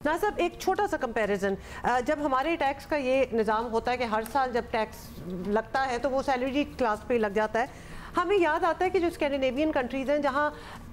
ना साहब, एक छोटा सा कंपैरिजन, जब हमारे टैक्स का ये निज़ाम होता है कि हर साल जब टैक्स लगता है तो वो सैलरी क्लास पे लग जाता है, हमें याद आता है कि जो स्कैंडिनेवियन कंट्रीज़ हैं जहाँ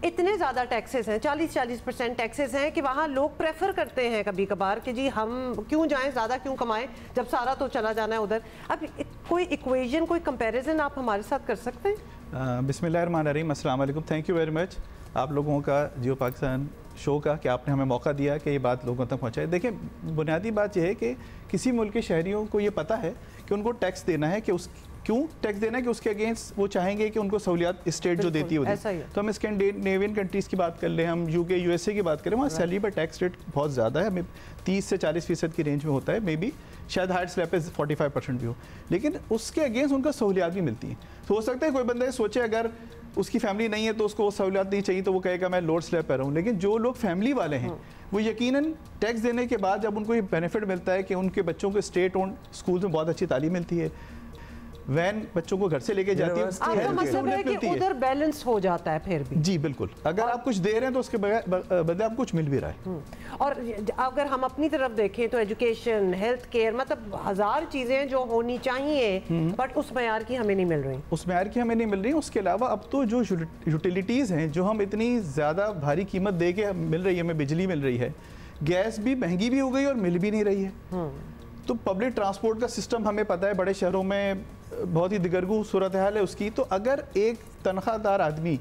इतने ज़्यादा टैक्सेस हैं, 40% टैक्सेस हैं, कि वहाँ लोग प्रेफर करते हैं कभी कभार कि जी हम क्यों जाएं, ज़्यादा क्यों कमाएं जब सारा तो चला जाना है उधर। अब कोई इक्वेशन, कोई कंपैरिजन आप हमारे साथ कर सकते हैं? बिस्मिल्लाहिर्रहमानिर्रहीम, अस्सलाम वालेकुम। थैंक यू वेरी मच आप लोगों का, जियो पाकिस्तान शो का, कि आपने हमें मौका दिया कि ये बात लोगों तक पहुँचाए। देखिए, बुनियादी बात यह है कि किसी मुल्क के शहरियों को ये पता है कि उनको टैक्स देना है, कि उस क्यों टैक्स देना है कि उसके अगेंस्ट वो चाहेंगे कि उनको सहूलियात स्टेट जो देती है तो हम स्कैंडिनेवियन कंट्रीज़ की बात कर लें, हम यूके यूएसए की बात करें, वहाँ सैलरी पर टैक्स रेट बहुत ज़्यादा है, हमें 30 से 40% की रेंज में होता है, मे बी शायद हायर स्लैब पे 45% भी हो, लेकिन उसके अगेंस्ट उनको सहूलियात भी मिलती हैं। तो हो सकता है कोई बंदा सोचे अगर उसकी फैमिली नहीं है तो उसको वो सहूलियात नहीं चाहिए, तो वो कहेगा मैं लोअर स्लैब पर रहूँ। लेकिन जो लोग फैमिली वाले हैं वो यकीनन टैक्स देने के बाद जब उनको ये बेनिफिट मिलता है कि उनके बच्चों को स्टेट ओन स्कूल में बहुत अच्छी तालीम मिलती है, वैन बच्चों को घर से लेके जाती है, मतलब है कि उधर बैलेंस हो जाता है फिर भी। जी बिल्कुल, अगर आप कुछ दे रहे हैं तो उसके बदले आपको कुछ मिल भी रहा है। और अगर हम अपनी तरफ देखें तो एजुकेशन, हेल्थ केयर, मतलब 1000 चीज़ें जो होनी चाहिए बट उस मयार की हमें नहीं मिल रही, उस मयार की हमें नहीं मिल रही। उसके अलावा अब तो जो यूटिलिटीज़ हैं जो हम इतनी ज़्यादा भारी कीमत दे के मिल रही है, हमें बिजली मिल रही है, गैस भी महंगी भी हो गई और मिल भी नहीं रही है। तो पब्लिक ट्रांसपोर्ट का सिस्टम हमें पता है बड़े शहरों में बहुत ही दिगरगू सूरत हाल है उसकी। तो अगर एक तनख्वाहदार आदमी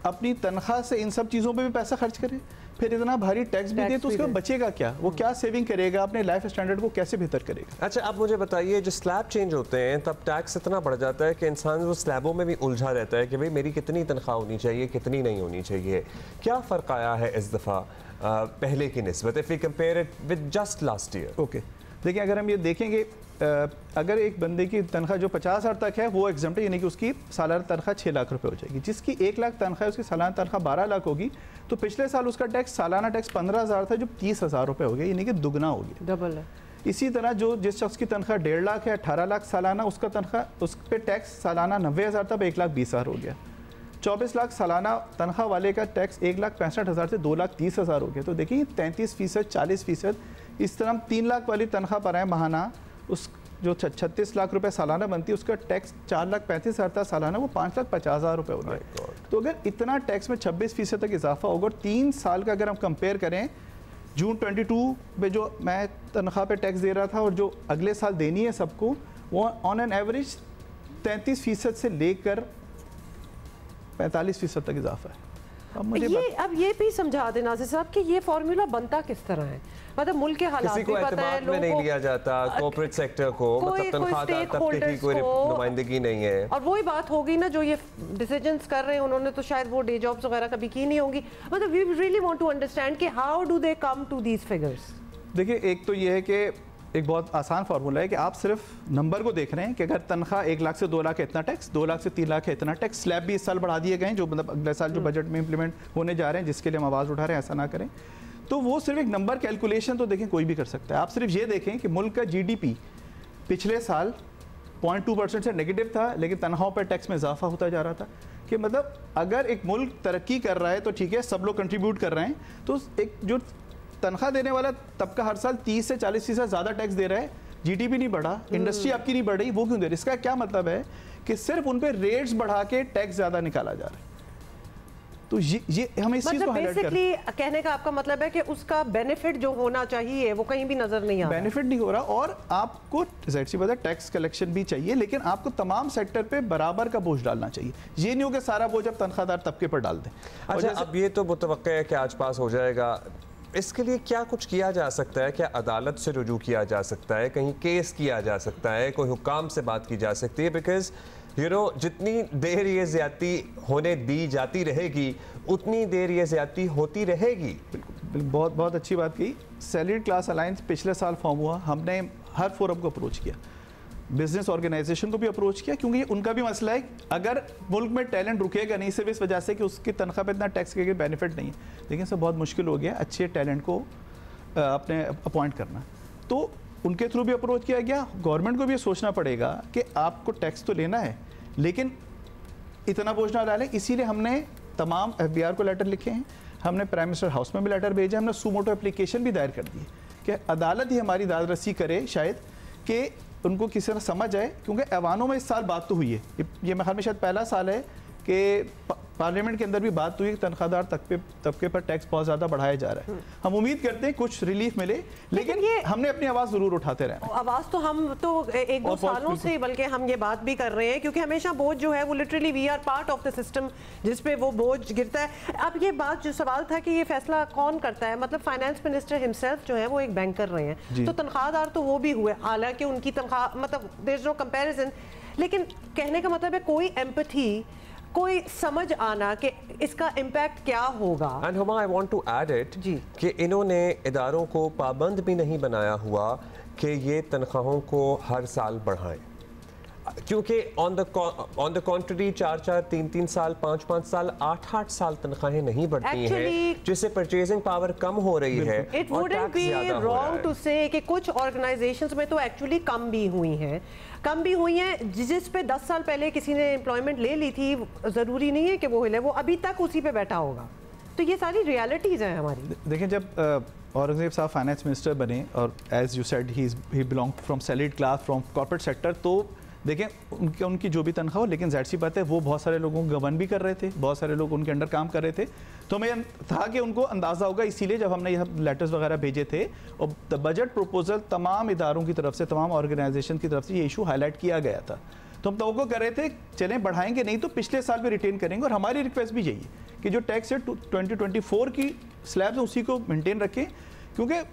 अपनी तनख्वाह से इन सब चीज़ों पे भी पैसा खर्च करे, फिर इतना भारी टैक्स भी दे, तो उसके बाद बचेगा क्या? वो क्या सेविंग करेगा, अपने लाइफ स्टैंडर्ड को कैसे बेहतर करेगा? अच्छा, आप मुझे बताइए, जो स्लैब चेंज होते हैं तब टैक्स इतना बढ़ जाता है कि इंसान वो स्लैबों में भी उलझा रहता है कि भाई मेरी कितनी तनख्वाह होनी चाहिए, कितनी नहीं होनी चाहिए। क्या फ़र्क आया है इस दफ़ा पहले की निस्बत, if we compare it with just last year? Okay, देखिए, अगर हम ये देखेंगे, अगर एक बंदे की तनख्वाह जो 50,000 तक है वो एग्जम्प्ट है, यानी कि उसकी सालाना तनख्वाह 6 लाख रुपए हो जाएगी। जिसकी 1 लाख तनख्वाह है उसकी सालाना तनख्वाह 12 लाख होगी, तो पिछले साल उसका टैक्स, सालाना टैक्स 15,000 था जो 30,000 रुपये हो गया, यानी कि दुगना हो गया, डबल है। इसी तरह जो जिस शख्स की तनख्वाह 1.5 लाख है, 18 लाख सालाना, उसका तनख्वाह, उस पर टैक्स सालाना 90,000 था, 1,20,000 हो गया। 24 लाख सालाना तनख्वाह वाले का टैक्स 1,65,000 से 2,30,000 हो गया। तो देखिए 33%, 40%, इस तरह हम 3 लाख वाली तनख्वाह पर आए महाना, उस जो 36 लाख रुपए सालाना बनती है उसका टैक्स 4,35,000 था सालाना, वो 5,50,000 रुपये हो गया। तो अगर इतना टैक्स में 26% तक इजाफा होगा, और 3 साल का अगर हम कंपेयर करें, जून 22 में जो मैं तनख्वाह पे टैक्स दे रहा था और जो अगले साल देनी है सबको, वो ऑन एन एवरेज 33% से लेकर 45% तक इजाफा है। अब ये भी समझा देना साहब कि ये फॉर्मूला बनता किस तरह है, मतलब मुल्क के हालात भी पता है, लोगों को नहीं लिया जाता, कॉर्पोरेट सेक्टर को, मतलब तनख्वाहदार तबके की कोई नुमाइंदगी नहीं है। और वही बात होगी ना, जो ये डिसीजंस कर रहे हैं उन्होंने तो शायद वो डे जॉब्स वगैरह कभी की नहीं होंगी। मतलब we really want to understand कि how do they come to these figures. देखिए, एक तो ये है कि एक बहुत आसान फार्मूला है कि आप सिर्फ नंबर को देख रहे हैं कि अगर तनख्वाह 1 लाख से 2 लाख है इतना टैक्स, 2 लाख से 3 लाख है इतना टैक्स। स्लैब भी इस साल बढ़ा दिए गए हैं, जो मतलब अगले साल जो बजट में इंप्लीमेंट होने जा रहे हैं, जिसके लिए हम आवाज़ उठा रहे हैं ऐसा ना करें। तो वो सिर्फ एक नंबर कैलकुलेशन तो देखें कोई भी कर सकता है। आप सिर्फ ये देखें कि मुल्क का GDP पिछले साल 0.2% से नेगेटिव था, लेकिन तनख्वाहों पर टैक्स में इजाफा होता जा रहा था। कि मतलब अगर एक मुल्क तरक्की कर रहा है तो ठीक है, सब लोग कंट्रीब्यूट कर रहे हैं, तो एक जो तनख्वाह देने वाला तबका हर साल 30 से 40% ज़्यादा टैक्स दे रहा है, GDP नहीं बढ़ा, इंडस्ट्री आपकी नहीं बढ़ रही, वो क्यों दे रही? इसका क्या मतलब है कि सिर्फ उन पे रेट्स बढ़ा के टैक्स ज़्यादा निकाला जा रहा है। तो ये हमें इस चीज़ को हाईलाइट बेसिकली कहने का आपका मतलब है कि उसका बेनिफिट जो होना चाहिए वो कहीं भी नजर नहीं आ रहा, बेनिफिट नहीं हो रहा। और आपको ज़ाहिर सी बात है टैक्स कलेक्शन भी चाहिए, लेकिन आपको तमाम सेक्टर पे बराबर का बोझ डालना चाहिए। ये नहीं हो कि सारा बोझ अब तनख्वाहदार तबके पर डाल दें। अच्छा, अब ये तो मुतवक्किल है कि आज पास हो जाएगा, इसके लिए क्या कुछ किया जा सकता है? क्या अदालत से रुजू किया जा सकता है, कहीं केस किया जा सकता है, कोई हुकाम से बात की जा सकती है? बिकॉज जितनी देर ये ज्यादती होने दी जाती रहेगी उतनी देर ये ज्यादती होती रहेगी। बिल्कुल, बहुत बहुत अच्छी बात की। सैलरीड क्लास अलायंस पिछले साल फॉर्म हुआ, हमने हर फोरम को अप्रोच किया, बिजनेस ऑर्गेनाइजेशन को भी अप्रोच किया, क्योंकि उनका भी मसला है अगर मुल्क में टैलेंट रुकेगा नहीं सिर्फ इस वजह से कि उसकी तनख्वाह पर इतना टैक्स के बेनिफिट नहीं है, लेकिन सब बहुत मुश्किल हो गया अच्छे टैलेंट को अपने अपॉइंट करना। तो उनके थ्रू भी अप्रोच किया गया। गवर्नमेंट को भी ये सोचना पड़ेगा कि आपको टैक्स तो लेना है लेकिन इतना बोझ ना डालें, इसीलिए हमने तमाम FBR को लेटर लिखे हैं, हमने प्राइम मिनिस्टर हाउस में भी लेटर भेजा, हमने सुमोटो एप्लीकेशन भी दायर कर दी कि अदालत ही हमारी दाद रसी करे शायद कि उनको किसी तरह समझ आए, क्योंकि ऐवानों में इस साल बात तो हुई है, ये मेरे ख्याल में शायद पहला साल है कि पार्लियामेंट के अंदर भी बात हुई कि तनख्वाहदार तबके पर टैक्स बहुत ज़्यादा बढ़ाया जा रहा है। हम उम्मीद करते हैं कुछ रिलीफ मिले, लेकिन ये हमने अपनी आवाज़ ज़रूर उठाते रहे। आवाज़ तो हम तो एक दो सालों से बल्कि हम ये बात भी कर रहे हैं, क्योंकि हमेशा बोझ जो है वो literally we are part of the system जिस पे वो बोझ गिरता है। अब ये बात जो सवाल था कि ये फैसला कौन करता है, मतलब फाइनेंस मिनिस्टर हिमसेल्फ जो है वो एक बैंक कर रहे हैं, तो तनख्वाहदार तो वो भी हुए, हालांकि उनकी तनख्वाह मतलब देयर इज नो कंपैरिजन, लेकिन कहने का मतलब है कोई एम्पैथी, कोई समझ आना कि इसका इम्पैक्ट क्या होगा। And Huma I want to add it कि इन्होंने इदारों को पाबंद भी नहीं बनाया हुआ कि ये तनख्वाहों को हर साल बढ़ाएं, क्योंकि ऑन द कॉन्ट्ररी 4-4, 3-3 साल, 5-5 साल, 8-8 साल तनख्वाहें नहीं बढ़ती हैं, जिससे परचेजिंग पावर कम हो रही है। It wouldn't be wrong to say कि कुछ ऑर्गेनाइजेशंस में तो एक्चुअली कम भी हुई हैं जिस पे 10 साल पहले किसी ने एम्प्लॉयमेंट ले ली थी, ज़रूरी नहीं है कि वो हिले, वो अभी तक उसी पे बैठा होगा। तो ये सारी रियलिटीज़ हैं हमारी। देखिए, जब औरंगजेब साहब फाइनेंस मिनिस्टर बने और as you said he belong from salaried class, from corporate sector, तो देखें उनकी जो भी तनख्वाह हो, लेकिन जाहिर सी बात है वो बहुत सारे लोगों को गवर्न भी कर रहे थे, बहुत सारे लोग उनके अंडर काम कर रहे थे, तो हमें था कि उनको अंदाज़ा होगा, इसीलिए जब हमने यह लेटर्स वगैरह भेजे थे और द बजट प्रपोजल तमाम इदारों की तरफ से, तमाम ऑर्गेनाइजेशन की तरफ से ये इशू हाईलाइट किया गया था, तो हम तवक्को कर रहे थे चलें बढ़ाएंगे, नहीं तो पिछले साल भी रिटेन करेंगे। और हमारी रिक्वेस्ट भी यही है कि जो टैक्स है 2024 की स्लैब है उसी को मेनटेन रखें, क्योंकि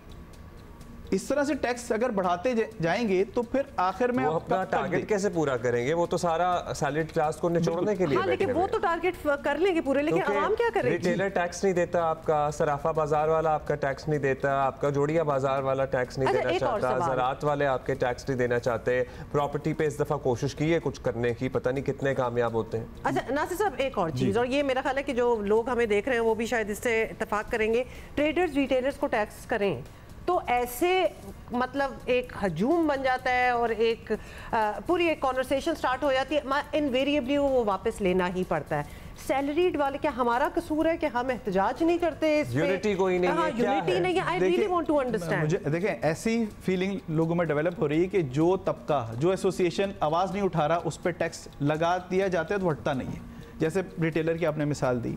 इस तरह से टैक्स अगर बढ़ाते जाएंगे तो फिर आखिर में अपना टारगेट कैसे पूरा करेंगे? वो तो सारा सैलरीड क्लास को निचोड़ने के लिए, लेकिन वो तो टारगेट कर लेंगे पूरे, लेकिन आवाम क्या करेगी? रिटेलर टैक्स नहीं देता आपका, सराफा बाजार वाला आपका टैक्स नहीं देता, आपका जोड़िया बाजार वाला टैक्स नहीं देना चाहता, ज़राअत वाले आपके टैक्स नहीं देना चाहते, प्रॉपर्टी पे इस दफा कोशिश की है कुछ करने की, पता नहीं कितने कामयाब होते हैं। अच्छा नासिर साहब, एक और चीज़, और ये मेरा ख्याल है कि जो लोग हमें देख रहे हैं वो भी शायद इससे इत्तेफाक करेंगे, ट्रेडर्स रिटेलर्स को टैक्स करें तो ऐसे मतलब एक हजूम बन जाता है और एक पूरी एक कॉन्वर्सेशन स्टार्ट हो जाती है, इनवेरिएबली वो वापस लेना ही पड़ता है। सैलरीड वाले, क्या हमारा कसूर है कि हम एहतजाज नहीं करते इस पे? यूनिटी कोई नहीं है, यूनिटी नहीं है। I really want to understand. मुझे देखें, ऐसी फीलिंग लोगों में डेवलप हो रही है कि जो तबका, जो एसोसिएशन आवाज़ नहीं उठा रहा उस पर टैक्स लगा दिया जाता है तो हटता नहीं है। जैसे रिटेलर की आपने मिसाल दी,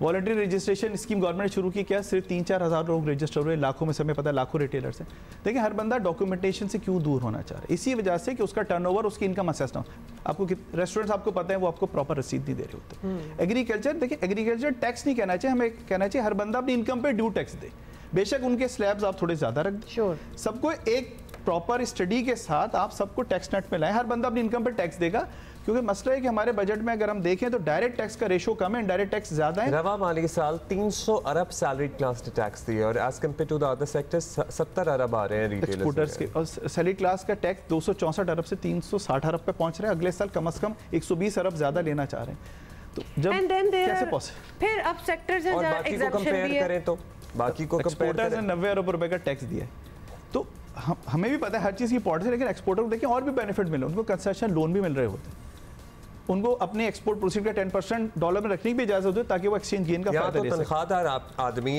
वॉलंटरी रजिस्ट्रेशन स्कीम गवर्नमेंट ने शुरू की, क्या सिर्फ 3-4 हज़ार लोग रजिस्टर हुए, लाखों में से हमें पता है लाखों रिटेलर्स हैं। देखिए, हर बंदा डॉक्यूमेंटेशन से क्यों दूर होना चाह रहा है? इसी वजह से कि उसका टर्नओवर, उसकी इनकम असेस ना हो। आपको रेस्टोरेंट्स आपको पता है वो आपको प्रॉपर रसीद नहीं दे रहे होते। एग्रीकल्चर, देखिए एग्रीकल्चर टैक्स नहीं कहना चाहिए, हमें कहना चाहिए हर बंदा अपनी इनकम पे ड्यू टैक्स दे। बेशक उनके स्लैब्स आप थोड़े ज़्यादा रख दें, सबको एक प्रॉपर स्टडी के साथ आप सबको टैक्स नेट में लाएं, हर बंदा अपनी इनकम पर टैक्स देगा। क्योंकि मसला है कि हमारे बजट में अगर हम देखें तो डायरेक्ट टैक्स का रेशो कम है, इनडायरेक्ट टैक्स ज्यादा है। रवा माली साल 300 अरब सैलरीड क्लास ने टैक्स दिया और as compared to the other sectors 70 अरब आ रहे हैं एक्सपोर्टर्स के, और सैलरीड क्लास का टैक्स 264 अरब से 360 अरब पे पहुंच रहा है। अगले साल कम से कम 120 अरब ज्यादा लेना चाह रहे हैं। तो जब कैसे पॉसिबल? फिर अब सेक्टर्स हैं जहां एग्जेम्पशन भी है, तो बाकी को एक्सपोर्टर्स ने 90 अरब रुपए का टैक्स दिया है। तो हमें भी पता है हर चीज़ की पॉलिसी, लेकिन एक्सपोर्टर को देखिए और भी बेनिफिट मिले, उनको कंसेशन लोन भी मिल रहे होते हैं, उनको अपने एक्सपोर्ट प्रोसीड का 10% डॉलर में रखने की इजाजत होती है ताकि वो एक्सचेंज गेन का फायदा ले सके। तनख्वाहदार आदमी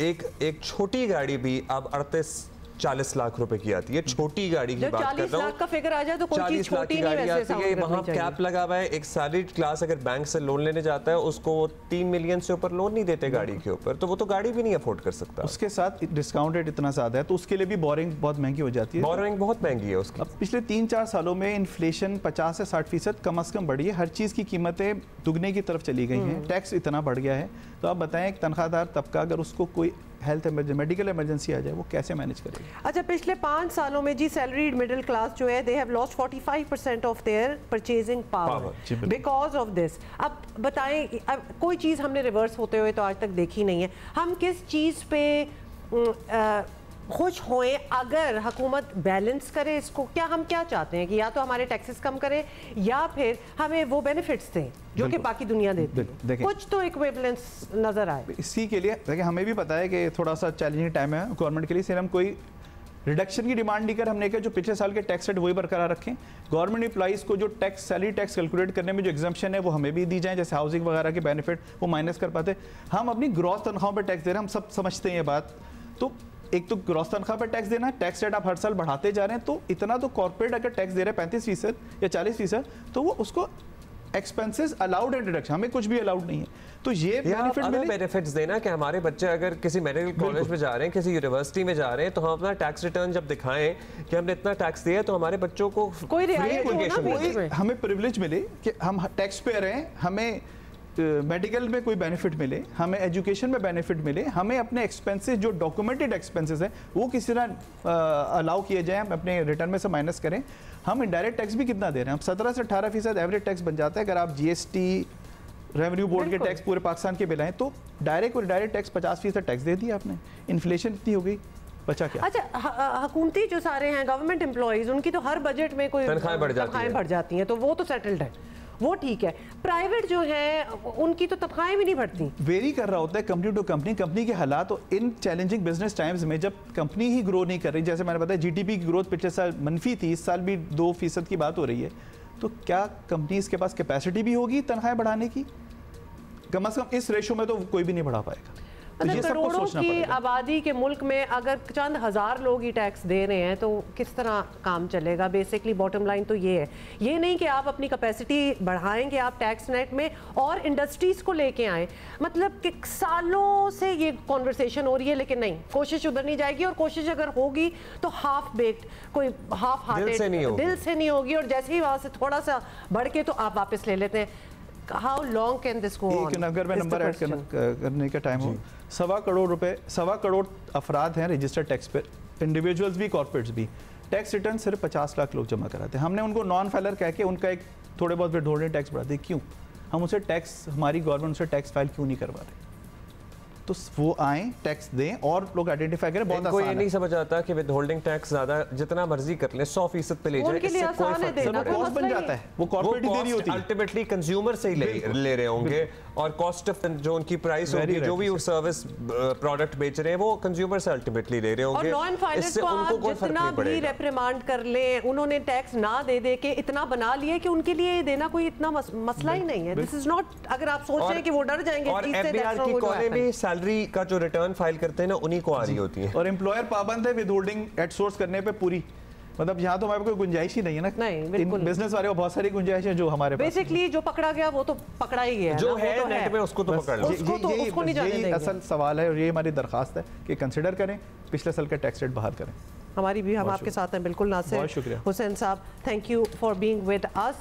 एक छोटी गाड़ी भी अब 38-40 लाख रुपए की आती है, छोटी गाड़ी की बात कर रहा हूं। 40 लाख का फिगर आ जाए तो कोई चीज छोटी नहीं वैसे आती है। वहां कैप लगा हुआ है। एक सैलरीड क्लास अगर बैंक से लोन लेने जाता है उसको 3 मिलियन से ऊपर लोन नहीं देते गाड़ी के ऊपर, तो वो तो गाड़ी भी नहीं अफोर्ड कर सकता। उसके साथ डिस्काउंट रेट इतना ज्यादा है तो उसके लिए भी बोरिंग बहुत महंगी हो जाती है। बोरिंग बहुत महंगी है उसकी। अब पिछले 3-4 सालों में इन्फ्लेशन 50 से 60% कम से कम बढ़ी है, हर चीज़ की कीमतें दुगने की तरफ चली गई हैं, टैक्स इतना बढ़ गया है। तो आप बताएं एक तनख्वाहदार तबका अगर उसको कोई हेल्थ मेडिकल इमरजेंसी आ जाए वो कैसे मैनेज करेगा? अच्छा, पिछले 5 सालों में जी सैलरीड मिडिल क्लास जो है they have lost 45% of their purchasing power because of this. अब बताएं, अब कोई चीज़ हमने रिवर्स होते हुए तो आज तक देखी नहीं है। हम किस चीज़ पे खुश होए अगर हुकूमत बैलेंस करे इसको? क्या हम क्या चाहते हैं कि या तो हमारे टैक्सेस कम करे या फिर हमें वो बेनिफिट्स दें जो कि बाकी दुनिया देती है? कुछ तो इक्विवेलेंस नजर आए। इसी के लिए देखिए हमें भी पता है कि थोड़ा सा चैलेंजिंग टाइम है गवर्नमेंट के लिए, सिर्फ हम कोई रिडक्शन की डिमांड नहीं कर, हमने कहा जो पिछले साल के टैक्स रेट वही बरकरार रखें। गवर्नमेंट एम्प्लॉइज़ को जो टैक्स सैलरी टैक्स कैलकुलेट करने में जो एग्जाम्पशन है वो हमें भी दी जाए, जैसे हाउसिंग वगैरह के बेनिफिट वो माइनस कर पाते। हम अपनी ग्रॉस तनख्वाहों पर टैक्स दे रहे हैं, हम सब समझते हैं ये बात। तो एक तो ग्रॉस तनख्वाह पर टैक्स देना, टैक्स रेट आप हर साल बढ़ाते जा रहे हैं, तो इतना तो कॉर्पोरेट अगर टैक्स दे रहे हैं 35% या 40%, तो वो उसको एक्सपेंसेस अलाउड है डिडक्शन, हमें कुछ भी अलाउड नहीं है। तो ये बेनिफिट्स देना कि हमारे बच्चे अगर किसी मेडिकल कॉलेज में जा रहे हैं, किसी यूनिवर्सिटी में जा रहे हैं, तो हम अपना टैक्स रिटर्न जब दिखाएं कि हमने इतना टैक्स दिया, तो हमारे बच्चों को कोई हमें प्रिविलेज मिले कि हम टैक्स पेयर हैं, हमें मेडिकल में कोई बेनिफिट मिले, हमें एजुकेशन में बेनिफिट मिले, हमें अपने एक्सपेंसेस जो डॉक्यूमेंटेड एक्सपेंसेस हैं वो किसी तरह अलाउ किए जाएं, हम अपने रिटर्न में से माइनस करें। हम इनडायरेक्ट टैक्स भी कितना दे रहे हैं, हम 17 से 18% एवरेज टैक्स बन जाता है। अगर आप जीएसटी रेवेन्यू बोर्ड के टैक्स पूरे पाकिस्तान के बिलाएं तो डायरेक्ट और इनडायरेक्ट टैक्स 50% टैक्स दे दिया आपने, इन्फ्लेशन इतनी हो गई, बचा क्या? अच्छा, हुकूमती जो सारे हैं गवर्नमेंट एम्प्लॉइज, उनकी तो हर बजट में कोई तनख्वाहें बढ़ जाती हैं, तो वो तो सेटल्ड है, वो ठीक है। प्राइवेट जो है उनकी तो तनख्वाहें भी नहीं बढ़ती, वेरी कर रहा होता है कंपनी टू कंपनी, कंपनी के हालात। तो इन चैलेंजिंग बिजनेस टाइम्स में जब कंपनी ही ग्रो नहीं कर रही, जैसे मैंने बताया जीडीपी की ग्रोथ पिछले साल मनफी थी, इस साल भी 2% की बात हो रही है, तो क्या कंपनीज के पास कैपेसिटी भी होगी तनख्वाहें बढ़ाने की? कम से कम इस रेशो में तो कोई भी नहीं बढ़ा पाएगा। मतलब करोड़ों की आबादी के मुल्क में अगर चंद हज़ार लोग ही टैक्स दे रहे हैं तो किस तरह काम चलेगा? बेसिकली बॉटम लाइन तो ये है, ये नहीं कि आप अपनी कैपेसिटी बढ़ाएंगे आप टैक्स नेट में और इंडस्ट्रीज़ को लेके आए। मतलब कि सालों से ये कॉन्वर्सेशन हो रही है, लेकिन नहीं, कोशिश उधर नहीं जाएगी, और कोशिश अगर होगी तो हाफ बेक्ड, कोई हाफ हार्टेड, दिल से नहीं होगी, और जैसे ही वहाँ से थोड़ा सा बढ़ के तो आप वापस ले लेते हैं। How long can this go on? अगर मैं नंबर ऐड करने का टाइम हो, 1.25 करोड़ रुपए, 1.25 करोड़ अफराद हैं रजिस्टर्ड टैक्स पे, इंडिविजुअल्स भी कॉर्पोरेट्स भी। टैक्स रिटर्न सिर्फ 50 लाख लोग जमा कराते हैं। हमने उनको नॉन फाइलर कह के उनका एक थोड़े बहुत विथहोल्डिंग टैक्स बढ़ा दी। क्यों? हम उसे टैक्स, हमारी गवर्नमेंट उसे टैक्स फाइल क्यों नहीं करवा रहे? तो वो आए, टैक्स दें और लोग आइडेंटिफाई करें। बहुत आसान है। ये नहीं समझ आता कि विथहोल्डिंग टैक्स ज्यादा जितना मर्जी कर ले, 100% पे ले जाए, इससे कोई फर्क नहीं पड़ेगा। कॉस्ट बन जाता है, वो कॉर्पोरेट ही दे रही होती है, अल्टीमेटली कंज्यूमर से ही ले रहे होंगे, और कॉस्ट ऑफ जो उनकी प्राइस होगी, जो भी सर्विस प्रोडक्ट बेच रहे हैं, वो कंज्यूमर से अल्टीमेटली ले रहे होंगे। और नॉन फाइलर्स को आप जितना भी रिप्रिमांड कर ले, उन्होंने टैक्स ना दे के इतना बना लिए कि उनके लिए देना कोई इतना मसला ही नहीं है। दिस इज नॉट, अगर आप सोच रहे हैं कि वो डर जाएंगे, और एफबीआर की कॉलेज में सैलरी का जो रिटर्न फाइल करते हैं ना, उन्हीं को आ रही होती है। और एम्प्लॉयर पाबंद है विथहोल्डिंग एट सोर्स करने पे पूरी, मतलब यहाँ तो हमारे कोई गुंजाइश ही नहीं है ना। नहीं, बिल्कुल बिजनेस वाले को बहुत सारी गुंजाइश है जो हमारे बेसिकली जो पकड़ा गया वो तो पकड़ा ही गया, जो है नेट में उसको तो पकड़ लो, उसको नहीं जाने देंगे। असल सवाल है और ये हमारी दरखास्त है कि कंसिडर करें, पिछले साल का टैक्स रेट बहाल करें। हमारी भी, हम आपके साथ हैं बिल्कुल। नासिर हुसैन साहब, thank you for being with us.